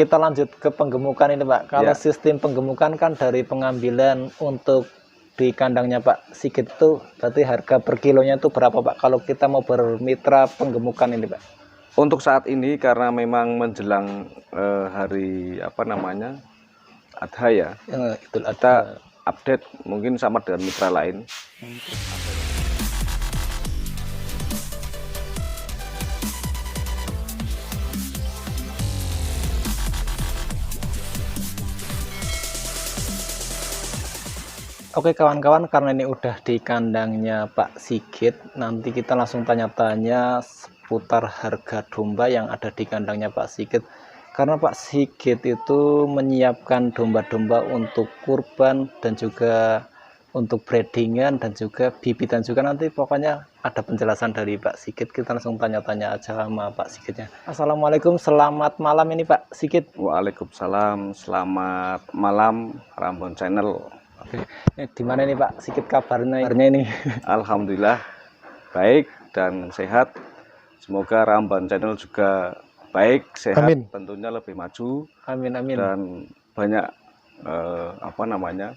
kita lanjut ke penggemukan ini Pak. Kalau Ya. sistem penggemukan kan dari pengambilan untuk di kandangnya Pak Sigit itu berarti harga per kilonya itu berapa Pak kalau kita mau bermitra penggemukan ini Pak? Untuk saat ini karena memang menjelang hari apa namanya Adha ya, Itu kita update mungkin sama dengan mitra lain. Oke kawan-kawan, karena ini udah di kandangnya Pak Sigit, nanti kita langsung tanya-tanya seputar harga domba yang ada di kandangnya Pak Sigit. Karena Pak Sigit itu menyiapkan domba-domba untuk kurban dan juga untuk breedingan dan juga bibitan juga. Nanti pokoknya ada penjelasan dari Pak Sigit. Kita langsung tanya-tanya aja sama Pak Sigitnya. Assalamualaikum, selamat malam ini Pak Sigit. Waalaikumsalam, selamat malam Rambon Channel. Oke, di mana nih Pak Sigit kabarnya ini? Alhamdulillah baik dan sehat. Semoga Ramban Channel juga baik, sehat, Amin. tentunya lebih maju. Amin amin. Dan banyak apa namanya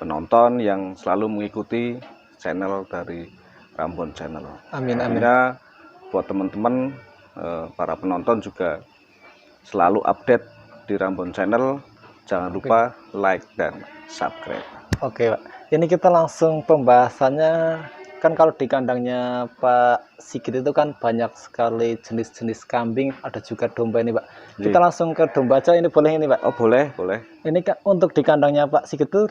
penonton yang selalu mengikuti channel dari Rambon Channel. Amin amin. Akhirnya buat teman-teman para penonton juga selalu update di Rambon Channel. Jangan lupa like dan subscribe. Oke Pak, ini kita langsung pembahasannya. Kan kalau di kandangnya Pak Sigit itu kan banyak sekali jenis-jenis kambing, ada juga domba ini Pak. Kita langsung ke domba aja, ini boleh ini Pak? Oh boleh, boleh. Ini kan untuk di kandangnya Pak Sigit itu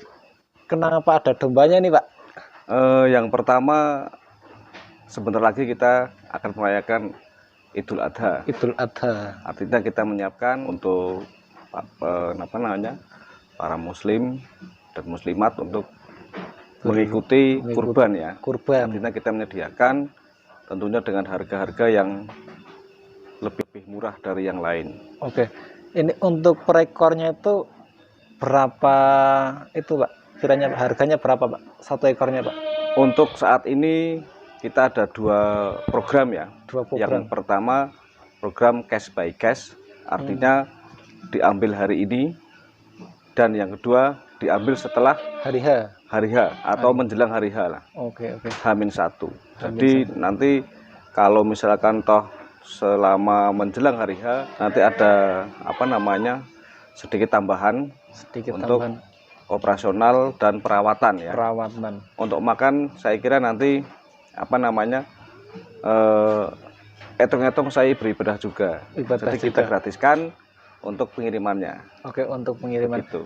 kenapa ada dombanya ini Pak? Yang pertama, sebentar lagi kita akan merayakan Idul Adha. Idul Adha. Artinya kita menyiapkan untuk apa namanya para muslim dan muslimat untuk mengikuti kurban ya. Kurban. Artinya kita menyediakan tentunya dengan harga-harga yang lebih murah dari yang lain. Oke, ini untuk per ekornya itu berapa itu Pak? Kiranya harganya berapa Pak? Satu ekornya Pak? Untuk saat ini kita ada dua program ya. Dua program. Yang pertama program cash by cash, artinya diambil hari ini, dan yang kedua diambil setelah hari H. Hari H atau menjelang hari H lah. Oke oke. H-1. Jadi nanti kalau misalkan toh selama menjelang hari H nanti ada apa namanya sedikit tambahan untuk tambahan operasional dan perawatan ya. Perawatan. Untuk makan saya kira nanti apa namanya hitung-hitung saya beri bedah juga. Jadi kita gratiskan untuk pengirimannya. Oke, untuk pengiriman. Begitu.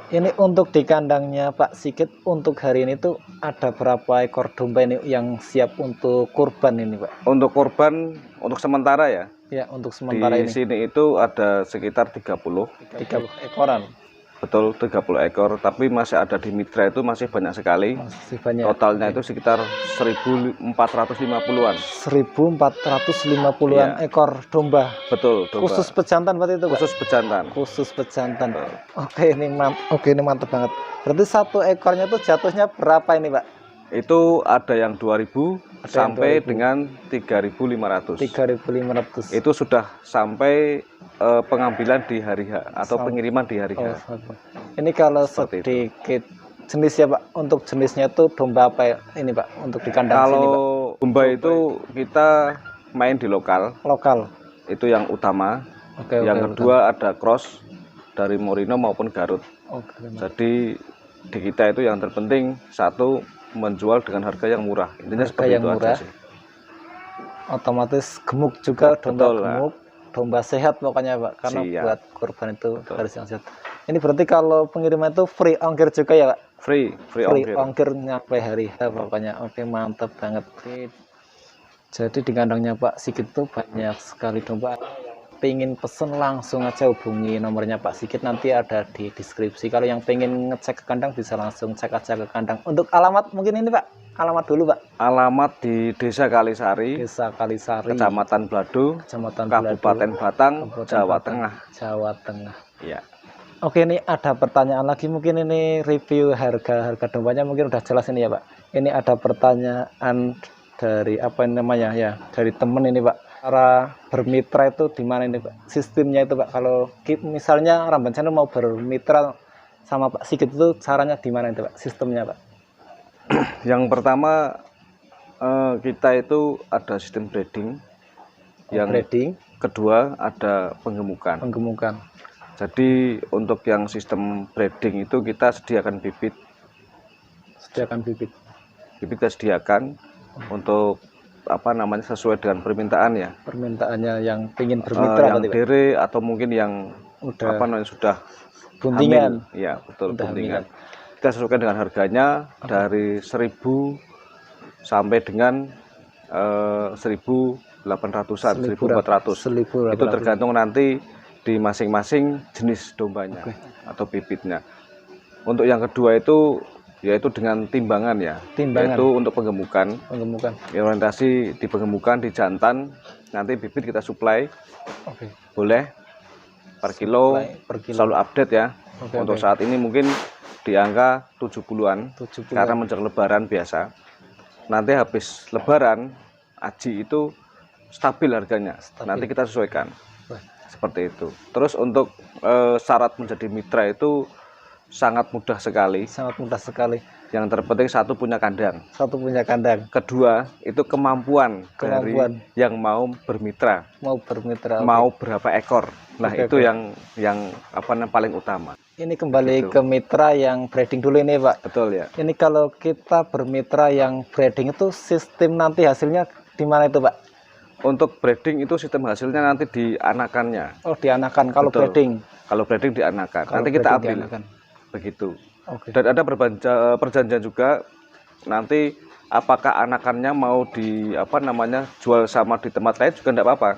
Ini untuk di kandangnya Pak Sigit untuk hari ini tuh ada berapa ekor domba ini yang siap untuk kurban ini Pak? Untuk kurban untuk sementara ya? Ya, untuk sementara di ini. Di sini itu ada sekitar 30 ekoran. Betul, 30 ekor, tapi masih ada di mitra itu masih banyak sekali. Masih banyak. Totalnya itu sekitar 1450-an. 1450-an ekor domba. Betul, domba. Khusus pejantan berarti itu, Pak? Khusus pejantan. Khusus pejantan. Oke, ini mantap banget. Berarti satu ekornya itu jatuhnya berapa ini, Pak? Itu ada yang 2000 sampai dengan 3500. 3500. Itu sudah sampai pengambilan di hari H atau pengiriman di hari H. Ini kalau sedikit jenis ya Pak, untuk jenisnya itu domba apa ini Pak untuk di kandang kalau sini Pak? Domba itu kita main di lokal. Lokal. Itu yang utama. Yang kedua ada cross dari Morino maupun Garut. Jadi di kita itu yang terpenting satu menjual dengan harga yang murah. Intinya seperti itu aja sih. Otomatis gemuk juga, domba gemuk. Domba sehat pokoknya Pak, karena buat kurban itu harus yang sehat. Ini berarti kalau pengiriman itu free ongkir juga ya Pak? Free ongkir nyampe hari pokoknya. Oke, mantap banget. Jadi di kandangnya Pak Sigit itu banyak sekali domba. Pengen pesen langsung aja hubungi nomornya Pak Sigit, nanti ada di deskripsi. Kalau yang pengen ngecek ke kandang bisa langsung cek aja ke kandang. Untuk alamat mungkin ini Pak? Alamat dulu Pak. Alamat di Desa Kalisari, Kecamatan Blado, Kabupaten Batang, Jawa Tengah. Jawa Tengah. Ya. Oke, ini ada pertanyaan lagi, mungkin ini review harga dombanya mungkin udah jelas ini ya Pak. Ini ada pertanyaan dari apa namanya ya, dari temen ini Pak. Cara bermitra itu di mana ini Pak? Sistemnya itu Pak, kalau misalnya Ramban Channel mau bermitra sama Pak Sigit itu caranya di mana itu Pak? Sistemnya Pak? Yang pertama kita itu ada sistem breeding. Yang Breeding. Kedua ada penggemukan. Penggemukan. Jadi untuk yang sistem breeding itu kita sediakan bibit. Sediakan bibit. Bibit kita sediakan untuk apa namanya sesuai dengan permintaan ya. Permintaannya yang ingin bermitra yang dere atau mungkin yang udah apa namanya sudah buntingan. Ya betul, udah buntingan. Kita sesuaikan dengan harganya dari 1.000 sampai dengan 1.800-an, 1.400. Itu tergantung nanti di masing-masing jenis dombanya atau bibitnya. Untuk yang kedua itu yaitu dengan timbangan ya. Timbangan. Yaitu untuk penggemukan. Penggemukan. Orientasi di penggemukan di jantan, nanti bibit kita supply. Boleh per kilo, selalu update ya. Untuk saat ini mungkin di angka 70-an karena menjelang lebaran biasa. Nanti habis lebaran aji itu stabil harganya. Nanti kita sesuaikan. Seperti itu. Terus untuk syarat menjadi mitra itu sangat mudah sekali. Sangat mudah sekali. Yang terpenting satu punya kandang. Satu punya kandang. Kedua itu kemampuan dari yang mau bermitra. Mau bermitra. Mau berapa ekor. Nah itu yang apa namanya paling utama. Ini kembali ke mitra yang breeding dulu ini Pak. Betul ya. Ini kalau kita bermitra yang breeding itu sistem nanti hasilnya di mana itu Pak? Untuk breeding itu sistem hasilnya nanti di anakannya. Oh di anakan kalau breeding. Kalau breeding di anakan. Nanti kita ambil. Begitu. Dan ada perjanjian juga nanti apakah anakannya mau di apa namanya jual sama di tempat lain juga tidak apa-apa.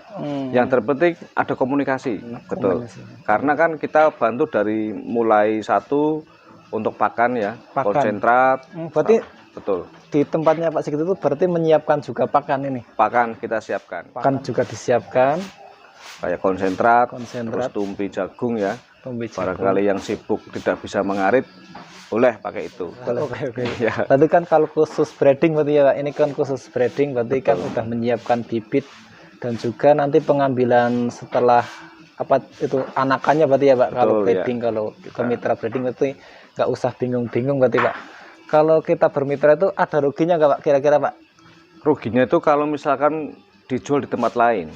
Yang terpenting ada komunikasi. Betul. Karena kan kita bantu dari mulai satu untuk pakan ya, konsentrat. Berarti betul. Di tempatnya Pak Sigit itu berarti menyiapkan juga pakan ini. Pakan kita siapkan. Pakan juga disiapkan. Kayak konsentrat. Terus tumpi jagung ya. Barangkali yang sibuk tidak bisa mengarit, boleh pakai itu. Oke. Ya. Tadi kan kalau khusus breeding berarti ya Pak, ini kan khusus breeding berarti kan udah menyiapkan bibit dan juga nanti pengambilan setelah apa itu anakannya berarti ya Pak. Kalau breeding ya. Kalau ke mitra breeding berarti nggak usah bingung-bingung berarti Pak. Kalau kita bermitra itu ada ruginya nggak Pak kira-kira Pak? Ruginya itu kalau misalkan dijual di tempat lain.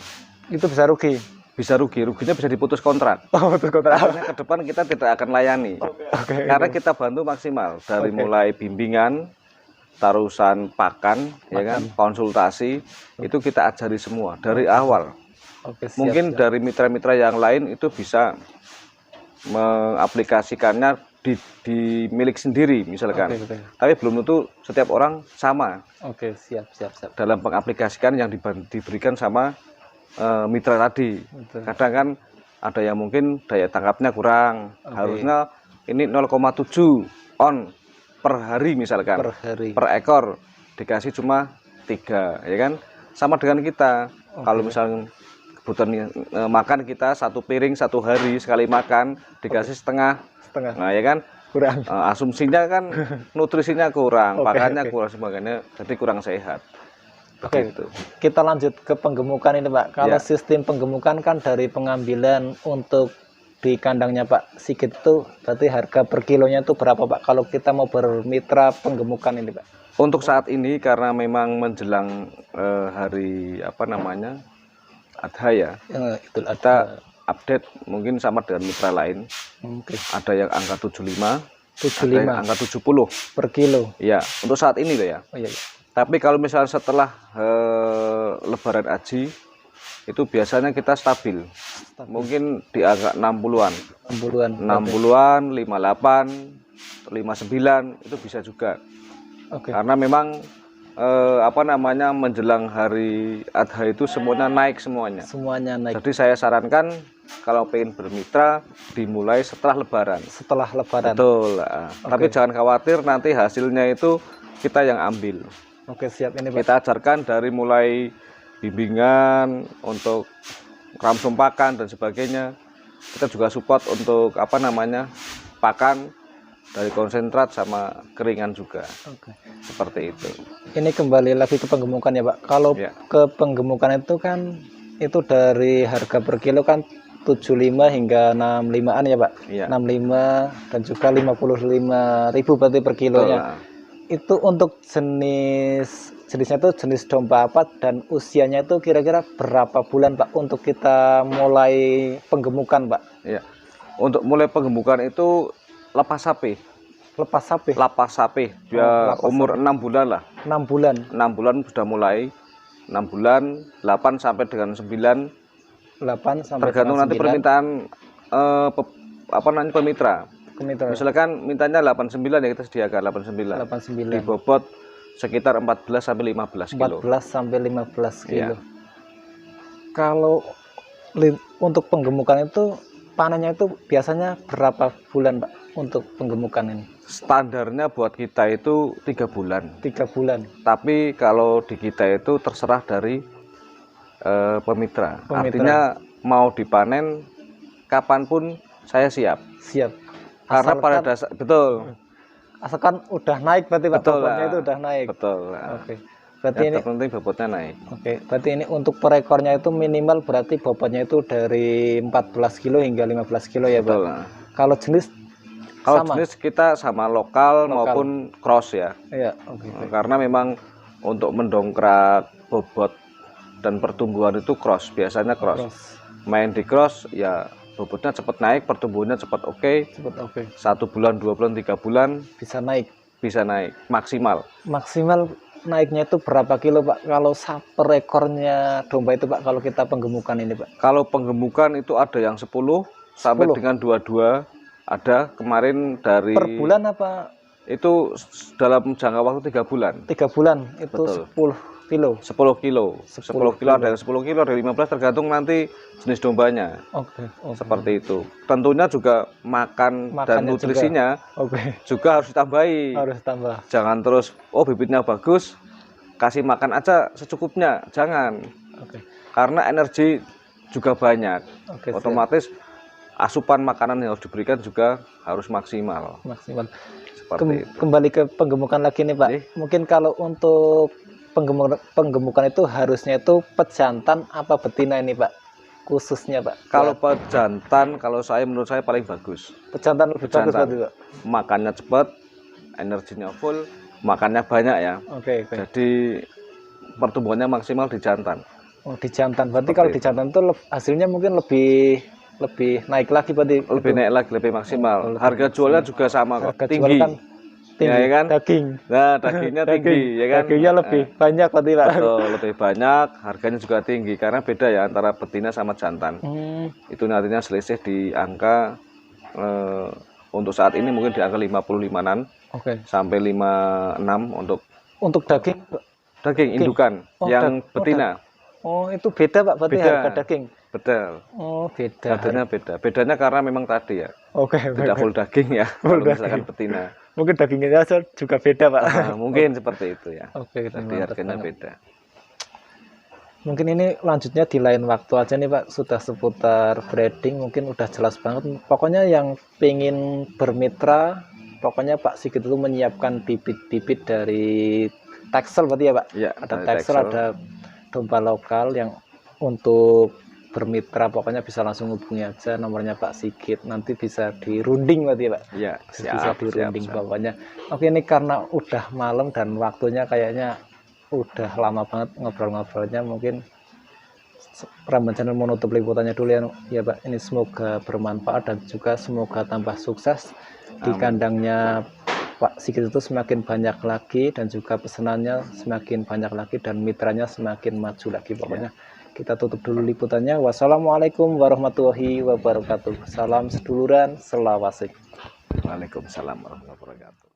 Itu bisa rugi? Bisa rugi, ruginya bisa diputus kontrak. Putus kontrak. Karena ke depan kita tidak akan layani. Karena kita bantu maksimal dari mulai bimbingan, tarusan pakan, ya kan, konsultasi itu kita ajari semua dari awal. Mungkin dari mitra-mitra yang lain itu bisa mengaplikasikannya di milik sendiri misalkan. Tapi belum tentu setiap orang sama. Siap. Dalam pengaplikasikan yang diberikan sama mitra tadi. Kadang kan ada yang mungkin daya tangkapnya kurang. Harusnya ini 0,7 on per hari misalkan. Per ekor dikasih cuma 3, ya kan? Sama dengan kita. Kalau misalnya kebutuhan makan kita 1 piring 1 hari sekali makan dikasih setengah. Nah, ya kan? Kurang. Asumsinya kan nutrisinya kurang, pakannya kurang sebagainya, jadi kurang sehat. Kita lanjut ke penggemukan ini Pak. Kalau sistem penggemukan kan dari pengambilan untuk di kandangnya Pak Sigit itu berarti harga per kilonya itu berapa Pak? Kalau kita mau bermitra penggemukan ini Pak. Untuk saat ini karena memang menjelang hari apa namanya Adha ya. Kita update mungkin sama dengan mitra lain. Ada yang angka 75, ada yang angka 70 per kilo. Iya, untuk saat ini loh ya. Tapi kalau misalnya setelah lebaran haji itu biasanya kita stabil. Mungkin di angka 60-an. 60-an, 58, 59 itu bisa juga. Karena memang apa namanya menjelang hari Adha itu semuanya naik semuanya. Jadi saya sarankan kalau pengen bermitra dimulai setelah lebaran. Betul. Tapi jangan khawatir nanti hasilnya itu kita yang ambil. Siap ini Pak. Kita ajarkan dari mulai bimbingan untuk ramsum pakan dan sebagainya. Kita juga support untuk apa namanya pakan dari konsentrat sama keringan juga. Oke. Seperti itu. Ini kembali lagi ke penggemukan ya Pak. Kalau Ya. ke penggemukan itu kan itu dari harga per kilo kan 75 hingga 65-an ya Pak. Iya. 65 dan juga 55.000 berarti per Betul kilonya. lah. Itu untuk jenisnya itu jenis domba apa dan usianya itu kira-kira berapa bulan Pak untuk kita mulai penggemukan Pak? Iya. Untuk mulai penggemukan itu lepas sapi. Lepas sapi. Lapas sapi. Dia lepas umur sapi. 6 bulan lah. 6 bulan. 6 bulan sudah mulai. 6 bulan, 8 sampai dengan 9. 8 sampai Tergantung dengan nanti 9. permintaan pemitra. Komiter. Misalkan mintanya 89 ya kita sediakan 89. 89. Dibobot sekitar 14 sampai 15 kilo. 14 sampai 15 kilo. Iya. Kalau untuk penggemukan itu panennya itu biasanya berapa bulan Pak untuk penggemukan ini? Standarnya buat kita itu 3 bulan. 3 bulan. Tapi kalau di kita itu terserah dari pemitra. Artinya mau dipanen kapanpun saya siap. Siap. Karena pada dasar betul. Asalkan udah naik berarti Pak, Betul bobotnya lah. itu udah naik. Betul. Oke. Berarti Yang ini terpenting bobotnya naik. oke, berarti ini untuk per ekornya itu minimal berarti bobotnya itu dari 14 kilo hingga 15 kilo ya Pak. Betul lah. Kalau jenis Kalau sama? jenis kita sama lokal maupun cross ya. Iya, oke. Karena memang untuk mendongkrak bobot dan pertumbuhan itu cross, biasanya cross. Main di cross ya bobotnya cepat naik, pertumbuhannya cepat oke. Cepat oke. 1 bulan, 2 bulan, 3 bulan Bisa naik. bisa naik maksimal. Maksimal naiknya itu berapa kilo Pak? Kalau per ekornya domba itu Pak, kalau kita penggemukan ini Pak? Kalau penggemukan itu ada yang 10 sampai 10. dengan 22. Ada kemarin dari Per bulan apa? itu dalam jangka waktu 3 bulan. 3 bulan itu Betul. 10 kilo. 10 kilo. 10 10 kilo ada yang 10 kilo, ada 15 tergantung nanti jenis dombanya. Oke. Seperti itu. Tentunya juga makan dan Makannya nutrisinya Oke. juga harus ditambahi. Harus tambah. Jangan terus bibitnya bagus, kasih makan aja secukupnya. Jangan. Oke. Karena energi juga banyak. Oke. Otomatis asupan makanan yang harus diberikan juga harus maksimal. Maksimal. Seperti itu. Kembali ke penggemukan lagi nih Pak. Mungkin kalau untuk penggemukan itu harusnya itu pejantan apa betina ini Pak? Khususnya Pak. Kalau pejantan, menurut saya paling bagus. Pejantan lebih bagus berarti Pak. Makannya cepat, energinya full, makannya banyak ya. Oke. Jadi pertumbuhannya maksimal di jantan. Oh, di jantan. Berarti kalau di jantan itu hasilnya mungkin lebih naik lagi berarti. Lebih naik lagi, lebih maksimal. Harga jualnya juga sama kok, Harga tinggi. jual kan tinggi. Ya kan? Daging. Nah, dagingnya tinggi, ya kan? Dagingnya lebih banyak berarti Pak. Betul, lebih banyak, harganya juga tinggi karena beda ya antara betina sama jantan. Itu nantinya selisih di angka untuk saat ini mungkin di angka 55-an. Oke. Sampai 56 untuk daging. Daging indukan yang betina. Oh, itu beda Pak berarti harga daging. Betul. Oh, beda. Harganya beda. Bedanya karena memang tadi ya. Oke. Tidak full daging ya. Kalau misalkan betina. Mungkin dagingnya juga beda Pak. Mungkin seperti itu ya. Oke. Jadi harganya beda. Mungkin ini lanjutnya di lain waktu aja nih Pak. Sudah seputar breeding mungkin udah jelas banget. Pokoknya yang pengen bermitra, pokoknya Pak Sigit itu menyiapkan bibit-bibit dari Texel berarti ya Pak? Iya, ada Texel, ada domba lokal yang untuk bermitra, pokoknya bisa langsung hubungi aja nomornya Pak Sigit, nanti bisa dirunding berarti ya Pak? Iya, bisa dirunding pokoknya. Oke, ini karena udah malam dan waktunya kayaknya udah lama banget ngobrol-ngobrolnya, mungkin Ramban Channel mau nutup liputannya dulu ya Pak. Ini semoga bermanfaat dan juga semoga tambah sukses. Di kandangnya Pak Sigit itu semakin banyak lagi dan juga pesanannya semakin banyak lagi dan mitranya semakin maju lagi pokoknya. Kita tutup dulu liputannya. Wassalamualaikum warahmatullahi wabarakatuh. Salam seduluran, selawasik. Waalaikumsalam warahmatullahi wabarakatuh.